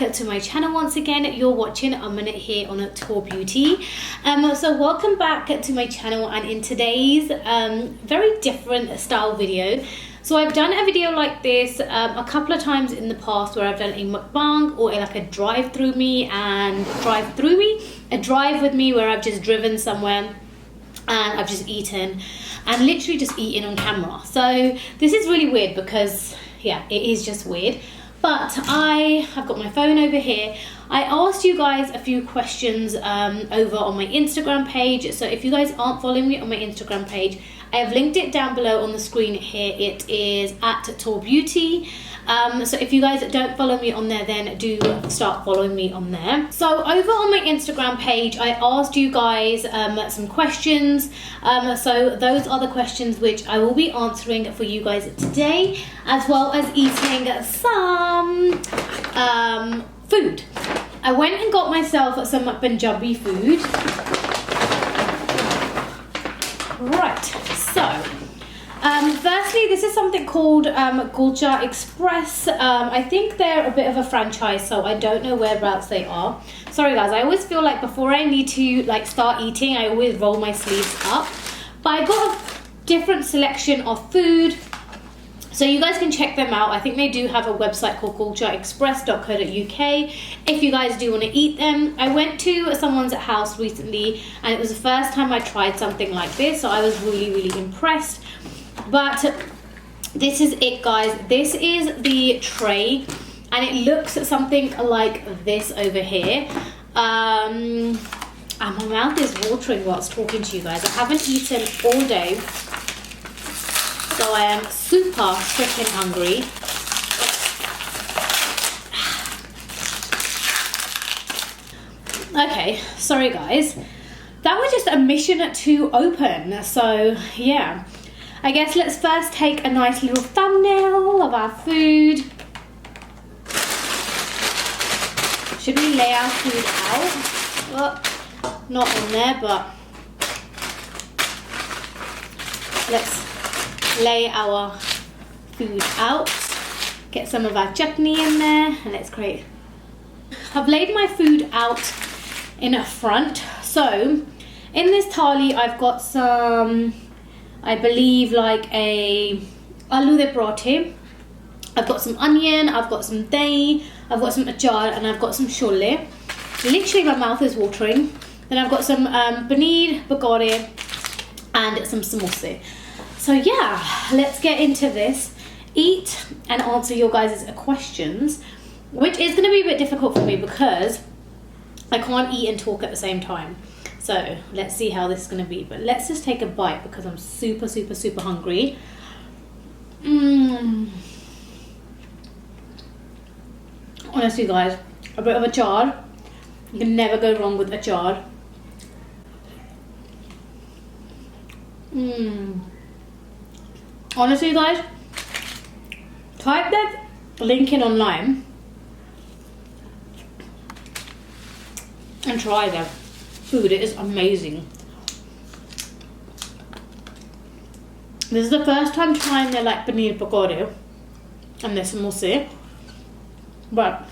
to my channel once again. You're watching Aman here on Tour Beauty. So welcome back to my channel, and in today's very different style video. So I've done a video like this a couple of times in the past where I've done a mukbang or like a drive with me where I've just driven somewhere and I've just eaten and literally just eaten on camera. So this is really weird because yeah, it is just weird. But I have got my phone over here. I asked you guys a few questions over on my Instagram page. So if you guys aren't following me on my Instagram page, I have linked it down below on the screen here. It is at Tour Beauty. So if you guys don't follow me on there, then do start following me on there. So over on my Instagram page, I asked you guys some questions. So those are the questions which I will be answering for you guys today, as well as eating some food. I went and got myself some Punjabi food. Right, so firstly, this is something called Gulcher Express. I think they're a bit of a franchise, so I don't know whereabouts they are. Sorry guys, I always feel like before I need to like start eating, I always roll my sleeves up. But I got a different selection of food, so you guys can check them out. I think they do have a website called gulcherexpress.co.uk if you guys do want to eat them. I went to someone's house recently and it was the first time I tried something like this, so I was really impressed. But this is it, guys. This is the tray and it looks something like this over here. And my mouth is watering whilst talking to you guys. I haven't eaten all day, so I am super freaking hungry. Okay, sorry guys. That was just a mission to open, so yeah. I guess let's first take a nice little thumbnail of our food. Should we lay our food out? Well, not on there, but let's lay our food out. Get some of our chutney in there, and let's create. I've laid my food out in a front. So in this thali, I've got some, I believe like a aloo de parathe. I've got some onion, I've got some dahi, I've got some achar, and I've got some chole. Literally my mouth is watering. Then I've got some paneer pakode and some samosa. So yeah, let's get into this, eat and answer your guys' questions, which is going to be a bit difficult for me because I can't eat and talk at the same time. So let's see how this is going to be. But let's just take a bite because I'm super hungry. Honestly guys, a bit of achar. You can never go wrong with achar. Honestly guys, type that link in online and try their food. It is amazing. This is the first time trying their like paneer pakode and their samosa, but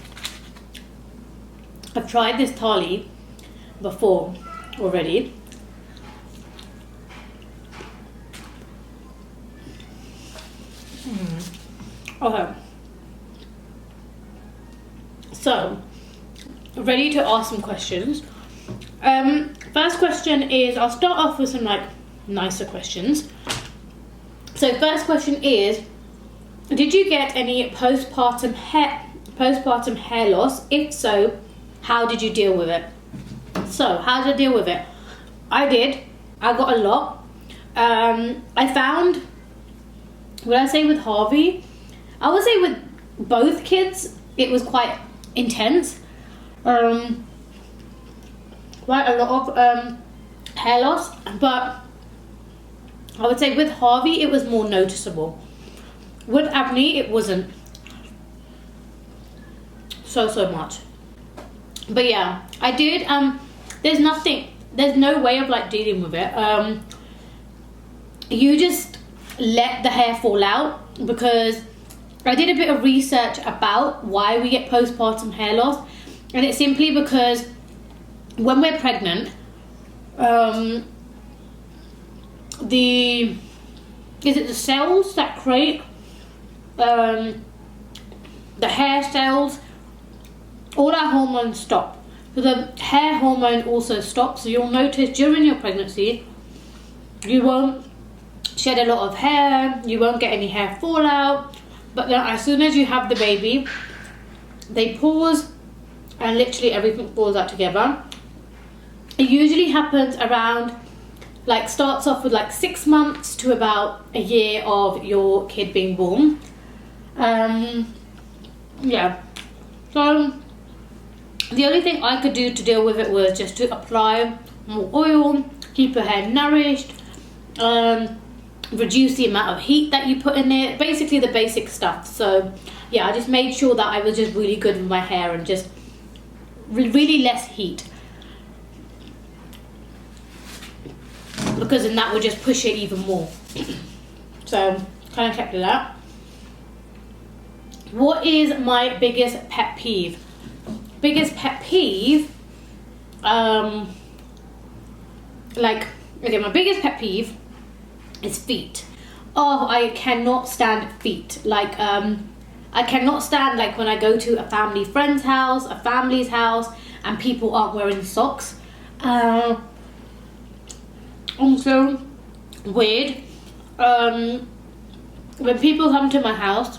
I've tried this thali before already. Okay, so ready to ask some questions. First question is, I'll start off with some like nicer questions. So first question is, did you get any postpartum hair loss? If so, how did you deal with it? So how did I deal with it? I got a lot. I found, would I say with Harvey, I would say with both kids it was quite intense. Quite a lot of hair loss, but I would say with Harvey it was more noticeable. With Abney it wasn't so much. But yeah, I did. There's no way of like dealing with it. You just let the hair fall out because I did a bit of research about why we get postpartum hair loss, and it's simply because when we're pregnant, the cells that create the hair cells, all our hormones stop. So the hair hormone also stops. So you'll notice during your pregnancy, you won't shed a lot of hair, you won't get any hair fallout, but then as soon as you have the baby, they pause and literally everything falls out together. It usually happens around, like, starts off with like 6 months to about a year of your kid being born. Yeah, so the only thing I could do to deal with it was just to apply more oil, keep your hair nourished, reduce the amount of heat that you put in it, basically the basic stuff. So yeah, I just made sure that I was just really good with my hair and just really less heat, because then that would just push it even more. So kind of kept it out. What is my biggest pet peeve? Biggest pet peeve, my biggest pet peeve is feet. Oh, I cannot stand feet. Like, I cannot stand, like, when I go to a family friend's house, a family's house, and people aren't wearing socks. I'm so weird. When people come to my house,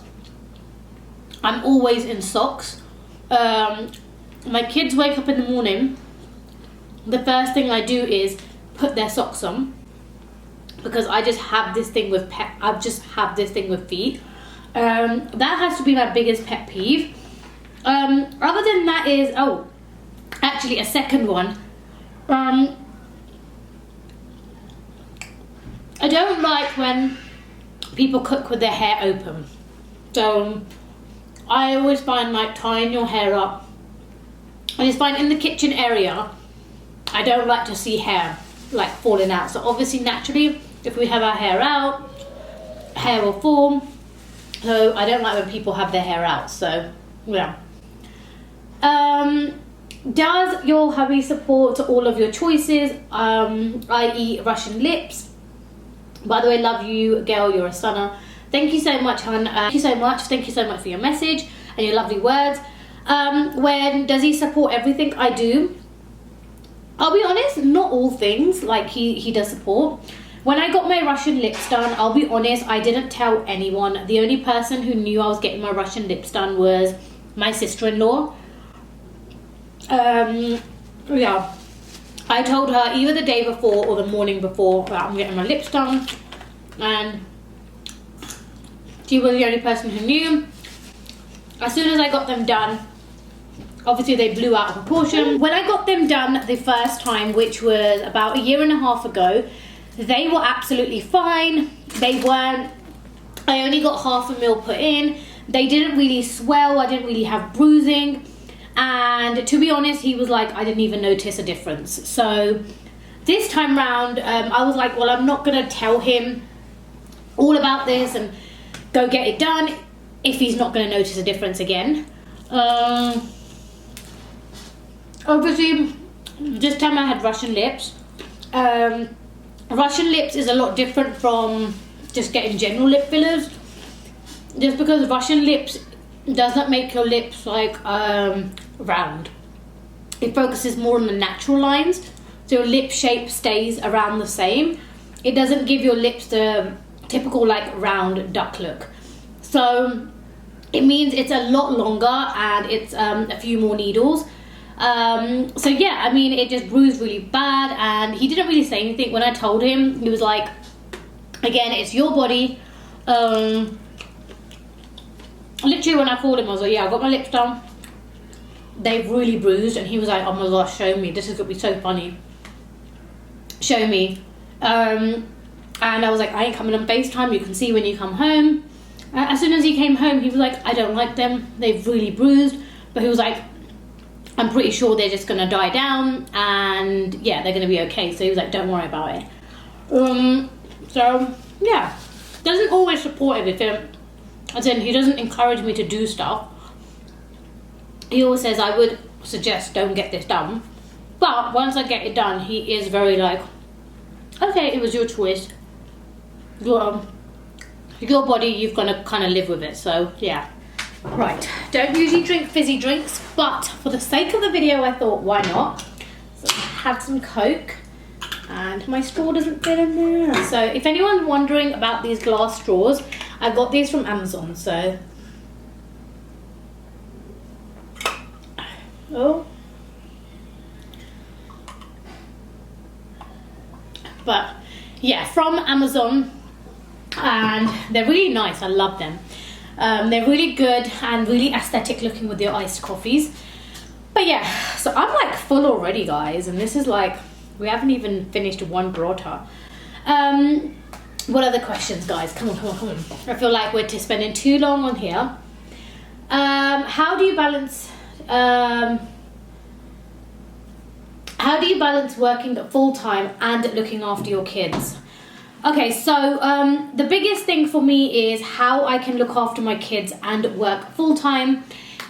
I'm always in socks. My kids wake up in the morning, the first thing I do is put their socks on, because I just have this thing with feet. That has to be my biggest pet peeve. Other than that is, actually a second one. I don't like when people cook with their hair open. So I always find, like, tying your hair up, I just find in the kitchen area, I don't like to see hair, like, falling out. So obviously, naturally, if we have our hair out, hair will fall. So I don't like when people have their hair out. So yeah. Does your hubby support all of your choices, i.e. Russian lips? By the way, love you, girl, you're a stunner. Thank you so much, hon. Thank you so much for your message and your lovely words. When does he support everything I do? I'll be honest, not all things, like, he does support. When I got my Russian lips done, I'll be honest, I didn't tell anyone. The only person who knew I was getting my Russian lips done was my sister-in-law. Yeah, I told her either the day before or the morning before that I'm getting my lips done, and she was the only person who knew. As soon as I got them done, obviously they blew out of proportion. When I got them done the first time, which was about 1.5 years ago, they were absolutely fine. They weren't, I only got 0.5 mil put in. They didn't really swell, I didn't really have bruising. And to be honest, he was like, I didn't even notice a difference. So this time round, I was like, well, I'm not gonna tell him all about this and go get it done if he's not gonna notice a difference again. Obviously, this time I had Russian lips. Russian lips is a lot different from just getting general lip fillers. Just because Russian lips doesn't make your lips like round. It focuses more on the natural lines, so your lip shape stays around the same. It doesn't give your lips the typical, like, round duck look. So it means it's a lot longer and it's a few more needles. So yeah, I mean, it just bruised really bad, and he didn't really say anything. When I told him, he was like, again, it's your body. Literally when I called him, I was like, yeah, I got my lips done. They've really bruised. And he was like, oh my gosh, show me. This is going to be so funny. Show me. And I was like, I ain't coming on FaceTime. You can see when you come home. As soon as he came home, he was like, I don't like them. They've really bruised. But he was like, I'm pretty sure they're just going to die down. And yeah, they're going to be okay. So he was like, don't worry about it. So yeah, doesn't always support everything. As in, he doesn't encourage me to do stuff. He always says, I would suggest don't get this done. But once I get it done, he is very like, okay, it was your choice. Your body, you've got to kind of live with it. So, yeah. Right. Don't usually drink fizzy drinks, but for the sake of the video, I thought, why not? So I had some Coke, and my straw doesn't fit in there. So if anyone's wondering about these glass straws, I got these from Amazon, so. Oh. But yeah, from Amazon, and they're really nice. I love them. They're really good and really aesthetic looking with their iced coffees. But yeah, so I'm like full already, guys, and this is like, we haven't even finished one burrata. What other questions, guys? Come on. I feel like we're spending too long on here. How do you balance working full time and looking after your kids? Okay, so the biggest thing for me is how I can look after my kids and work full time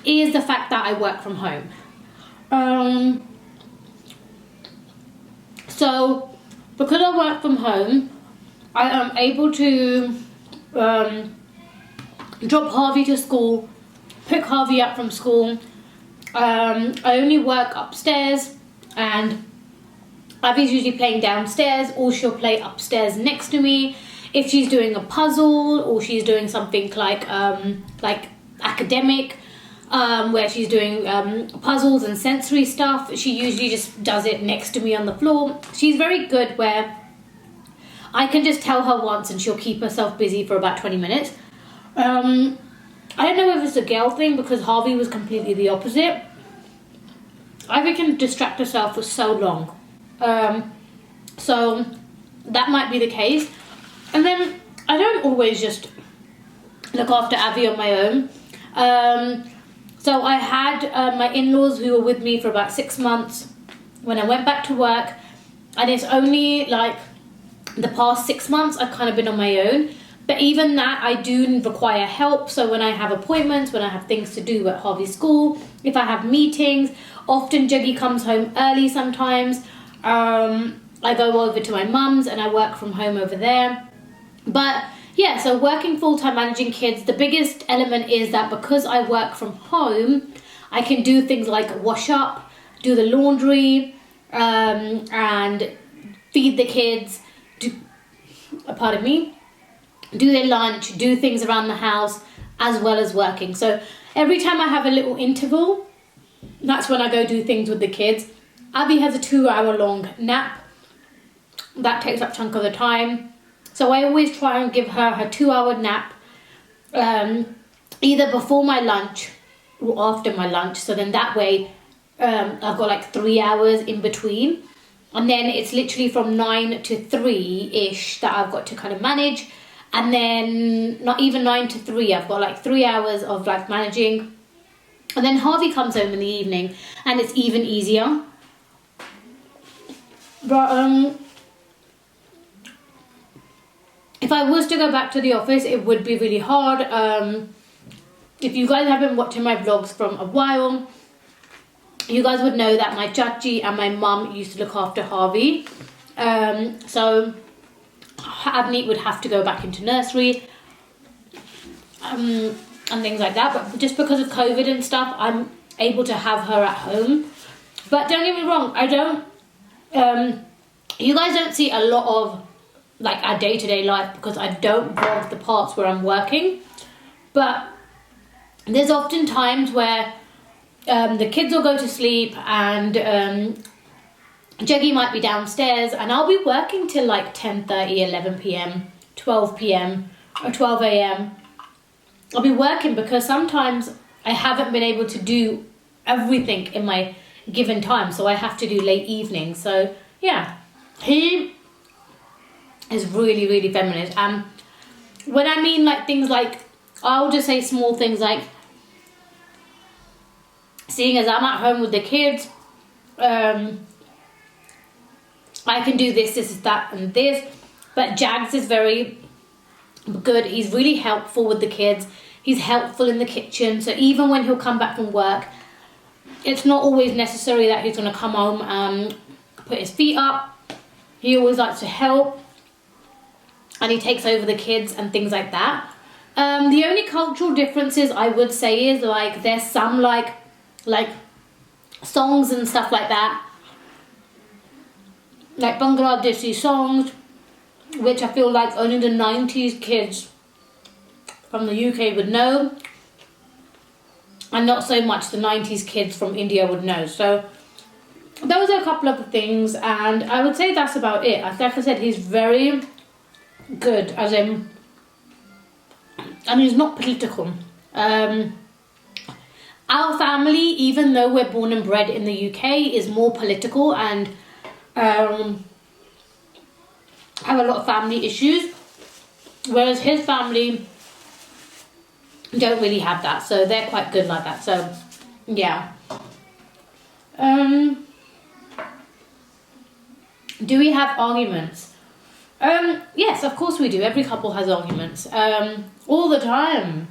is the fact that I work from home. So because I work from home, I am able to drop Harvey to school, pick Harvey up from school. I only work upstairs, and Abby's usually playing downstairs, or she'll play upstairs next to me. If she's doing a puzzle or she's doing something like academic, where she's doing puzzles and sensory stuff, she usually just does it next to me on the floor. She's very good where I can just tell her once and she'll keep herself busy for about 20 minutes. I don't know if it's a girl thing, because Harvey was completely the opposite. Ivy can distract herself for so long. So that might be the case. And then I don't always just look after Abby on my own. So I had my in-laws who were with me for about 6 months when I went back to work, and it's only like the past 6 months I've kind of been on my own. But even that, I do require help. So when I have appointments, when I have things to do at Harvey's school, if I have meetings, often Juggy comes home early sometimes. I go over to my mum's and I work from home over there. But yeah, so working full-time, managing kids, the biggest element is that because I work from home, I can do things like wash up, do the laundry, and feed the kids, do their lunch, do things around the house, as well as working. So every time I have a little interval, that's when I go do things with the kids. Abby has a 2-hour long nap. That takes up a chunk of the time. So I always try and give her her 2-hour nap, either before my lunch or after my lunch. So then that way I've got like 3 hours in between. And then it's literally from 9 to 3-ish that I've got to kind of manage. And then not even 9 to 3, I've got like 3 hours of like managing. And then Harvey comes home in the evening and it's even easier. But if I was to go back to the office, it would be really hard. If you guys have been watching my vlogs from a while, you guys would know that my chachi and my mum used to look after Harvey. So Abneet would have to go back into nursery and things like that. But just because of COVID and stuff, I'm able to have her at home. But don't get me wrong, I don't... you guys don't see a lot of like our day-to-day life because I don't vlog the parts where I'm working. But there's often times where the kids will go to sleep and Juggy might be downstairs and I'll be working till like 10:30, 11 p.m, 12 p.m, or 12 a.m. I'll be working because sometimes I haven't been able to do everything in my given time, so I have to do late evenings. So yeah, he is really, really feminine. When I mean like things like, I'll just say small things like, seeing as I'm at home with the kids, I can do this, that, and this. But Jags is very good. He's really helpful with the kids. He's helpful in the kitchen. So even when he'll come back from work, it's not always necessary that he's going to come home and put his feet up. He always likes to help. And he takes over the kids and things like that. The only cultural differences I would say is like there's some like songs and stuff like that. Like Bangladeshi songs, which I feel like only the 90s kids from the UK would know, and not so much the 90s kids from India would know. So those are a couple of the things, and I would say that's about it. Like I said, he's very good, as in, and he's not political. Our family, even though we're born and bred in the UK, is more political and have a lot of family issues, whereas his family don't really have that, so they're quite good like that. So yeah. Do we have arguments? Yes, of course we do. Every couple has arguments all the time.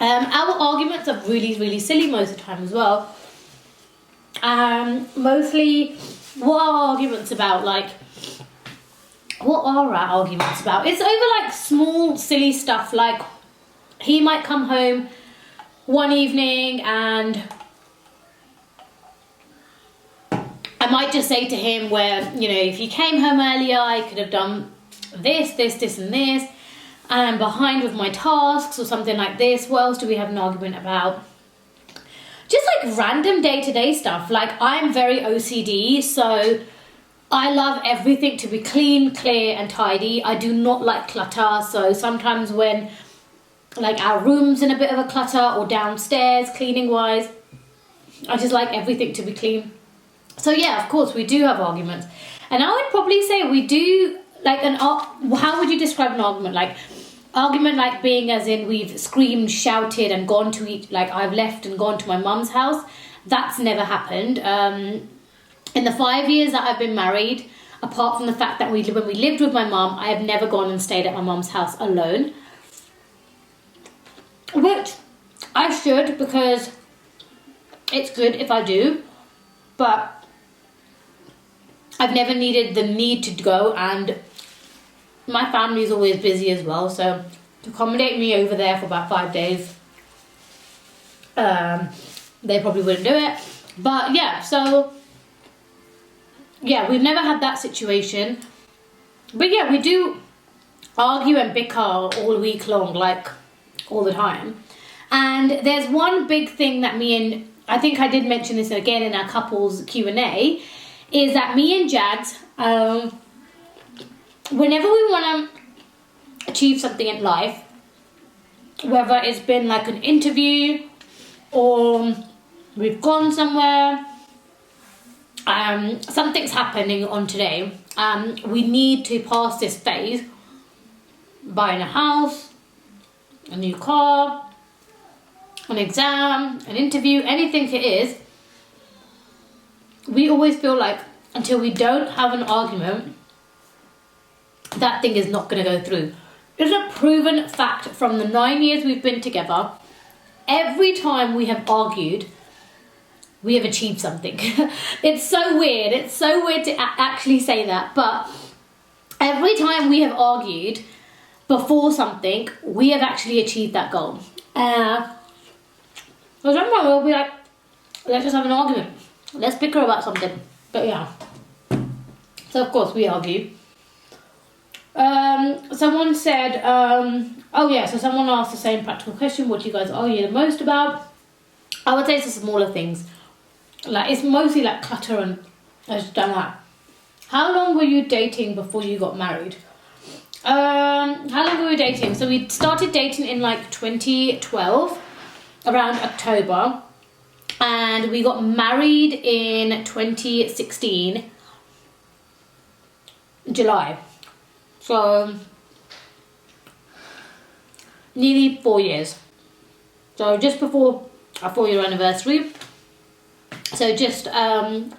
Our arguments are really, really silly most of the time as well. Mostly, what are arguments about? Like, what are our arguments about? It's over like small, silly stuff. Like, he might come home one evening and I might just say to him where, you know, if you came home earlier, I could have done this, this, this and this, and I'm behind with my tasks or something like this. What else do we have an argument about? Just like random day-to-day stuff. Like, I'm very OCD, so I love everything to be clean, clear and tidy. I do not like clutter, so sometimes when like our room's in a bit of a clutter or downstairs cleaning wise, I just like everything to be clean. So yeah, of course we do have arguments, and I would probably say we do like how would you describe an argument? Like, argument like being as in we've screamed, shouted and gone to each, like I've left and gone to my mum's house. That's never happened. In the 5 years that I've been married, apart from the fact that when we lived with my mum, I have never gone and stayed at my mum's house alone. Which I should, because it's good if I do, but I've never needed the need to go, and my family is always busy as well, so to accommodate me over there for about 5 days, they probably wouldn't do it. But yeah, so yeah, we've never had that situation. But yeah, we do argue and bicker all week long, like all the time. And there's one big thing that I think I did mention this again in our couples Q&A, is that me and Jags, whenever we want to achieve something in life, whether it's been like an interview or we've gone somewhere, something's happening on today, we need to pass this phase, buying a house, a new car, an exam, an interview, anything it is, we always feel like until we don't have an argument, that thing is not going to go through. It's a proven fact from the 9 years we've been together. Every time we have argued, we have achieved something. It's so weird. It's so weird to actually say that. But every time we have argued before something, we have actually achieved that goal. So sometimes we'll be like, let's just have an argument. Let's bicker about something. But yeah. So of course we argue. Someone said, oh yeah, so someone asked the same practical question, what do you guys argue the most about? I would say it's the smaller things. Like, it's mostly like clutter and I just don't like. How long were you dating before you got married? How long were we dating? So we started dating in like 2012, around October. And we got married in 2016, July. So, nearly 4 years. So just before our 4-year anniversary. So just, 2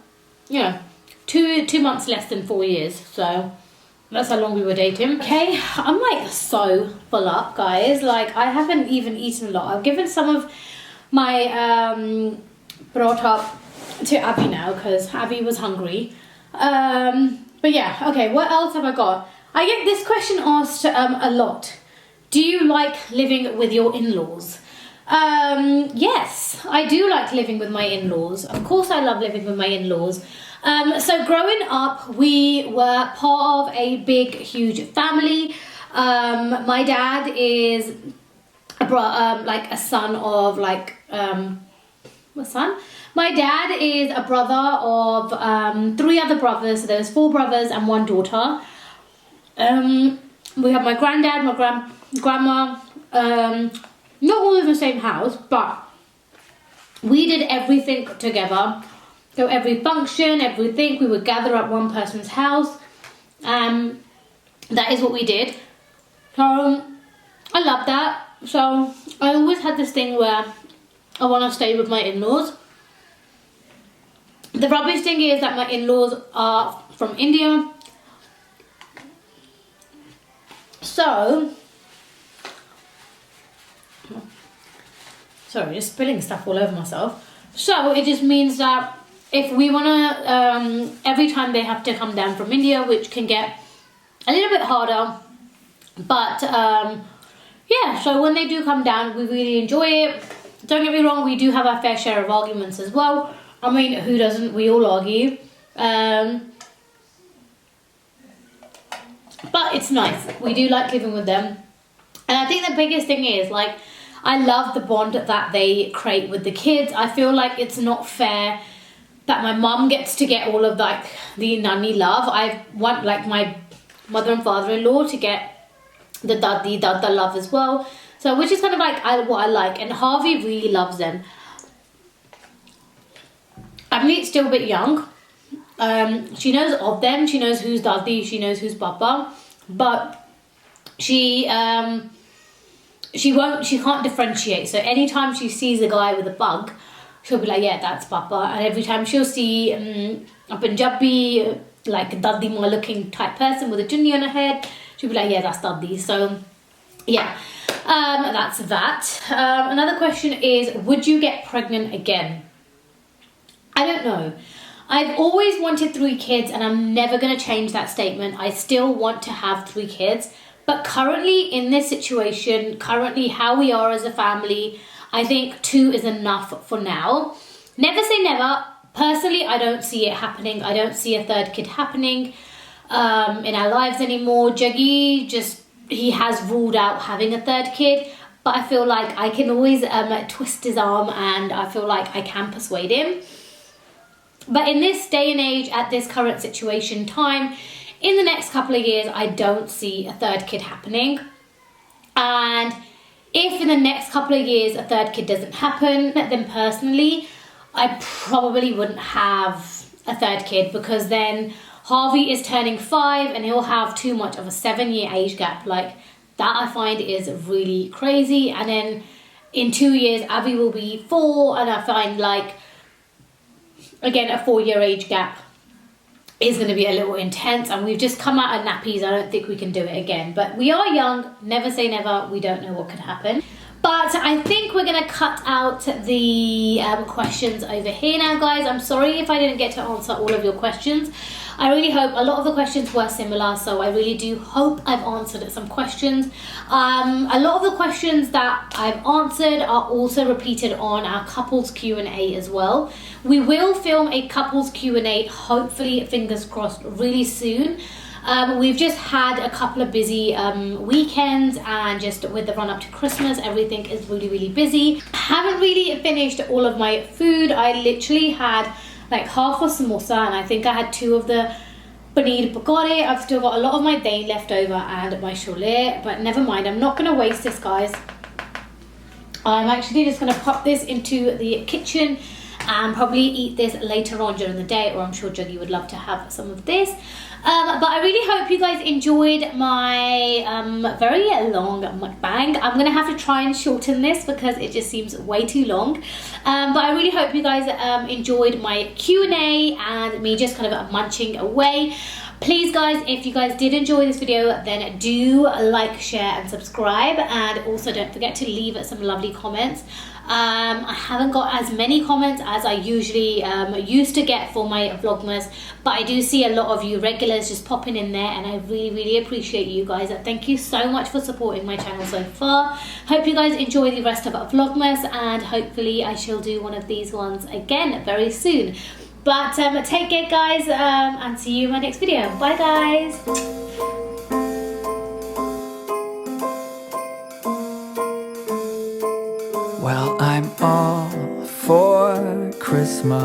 months less than 4 years. So, That's how long we were dating. Okay, I'm like so full up, guys. Like, I haven't even eaten a lot. I've given some of my paratha to Abby now because Abby was hungry. But yeah, okay, what else have I got? I get this question asked a lot. Do you like living with your in-laws? Yes, I do like living with my in-laws. Of course I love living with my in-laws. So growing up, we were part of a big, huge family. My dad is like a son of like, what son? My dad is a brother of 3 other brothers. So there's 4 brothers and 1 daughter. We have my granddad, my grandma, not all in the same house, but we did everything together. So every function, everything, we would gather at one person's house. That is what we did. So I love that. So I always had this thing where I want to stay with my in-laws. The rubbish thing is that my in-laws are from India. So, sorry, just spilling stuff all over myself. So it just means that if we want to, every time they have to come down from India, which can get a little bit harder, but yeah, so when they do come down, we really enjoy it. Don't get me wrong, we do have our fair share of arguments as well. I mean, who doesn't? We all argue. But it's nice. We do like living with them. And I think the biggest thing is, like, I love the bond that they create with the kids. I feel like it's not fair that my mum gets to get all of like the nanny love. I want like my mother and father-in-law to get the dada love as well. So which is kind of like what I like. And Harvey really loves them. Abneet's still a bit young. She knows of them. She knows who's Dadi. She knows who's Papa. But she can't differentiate. So anytime she sees a guy with a bug, she'll be like, yeah, that's Papa. And every time she'll see a Punjabi, like a Dadi ma looking type person with a chunni on her head, she'll be like, yeah, that's Dadi. So yeah, that's that. Another question is, would you get pregnant again? I don't know. I've always wanted 3 kids and I'm never going to change that statement. I still want to have 3 kids. But currently in this situation, currently how we are as a family, I think 2 is enough for now. Never say never. Personally, I don't see it happening. I don't see a 3rd kid happening in our lives anymore. Jaggi he has ruled out having a 3rd kid. But I feel like I can always twist his arm and I feel like I can persuade him. But in this day and age, at this current situation time, in the next couple of years, I don't see a 3rd kid happening. And if in the next couple of years a 3rd kid doesn't happen, then personally, I probably wouldn't have a 3rd kid because then Harvey is turning 5 and he'll have too much of a 7-year age gap. Like, that I find is really crazy. And then in 2 years, Abby will be 4 and I find like, again, a 4-year age gap is going to be a little intense, and we've just come out of nappies. I don't think we can do it again, but we are young. Never say never. We don't know what could happen. But I think we're going to cut out the questions over here now, guys. I'm sorry if I didn't get to answer all of your questions. I really hope a lot of the questions were similar, so I really do hope I've answered some questions. A lot of the questions that I've answered are also repeated on our couples Q&A as well. We will film a couples Q&A, hopefully, fingers crossed, really soon. We've just had a couple of busy weekends, and just with the run up to Christmas, everything is really, really busy. I haven't really finished all of my food. I literally had like half a samosa, and I think I had 2 of the paneer pakore. I've still got a lot of my dahi left over and my chole, but never mind. I'm not going to waste this, guys. I'm actually just going to pop this into the kitchen and probably eat this later on during the day, or I'm sure Juggy would love to have some of this. But I really hope you guys enjoyed my very long mukbang. I'm going to have to try and shorten this because it just seems way too long. But I really hope you guys enjoyed my Q&A and me just kind of munching away. Please guys, if you guys did enjoy this video, then do like, share and subscribe, and also don't forget to leave some lovely comments. I haven't got as many comments as I usually used to get for my Vlogmas, but I do see a lot of you regulars just popping in there, and I really appreciate you guys. Thank you so much for supporting my channel so far. Hope you guys enjoy the rest of Vlogmas, and hopefully I shall do one of these ones again very soon. But take care guys, and see you in my next video. Bye guys. Well, I'm all for Christmas.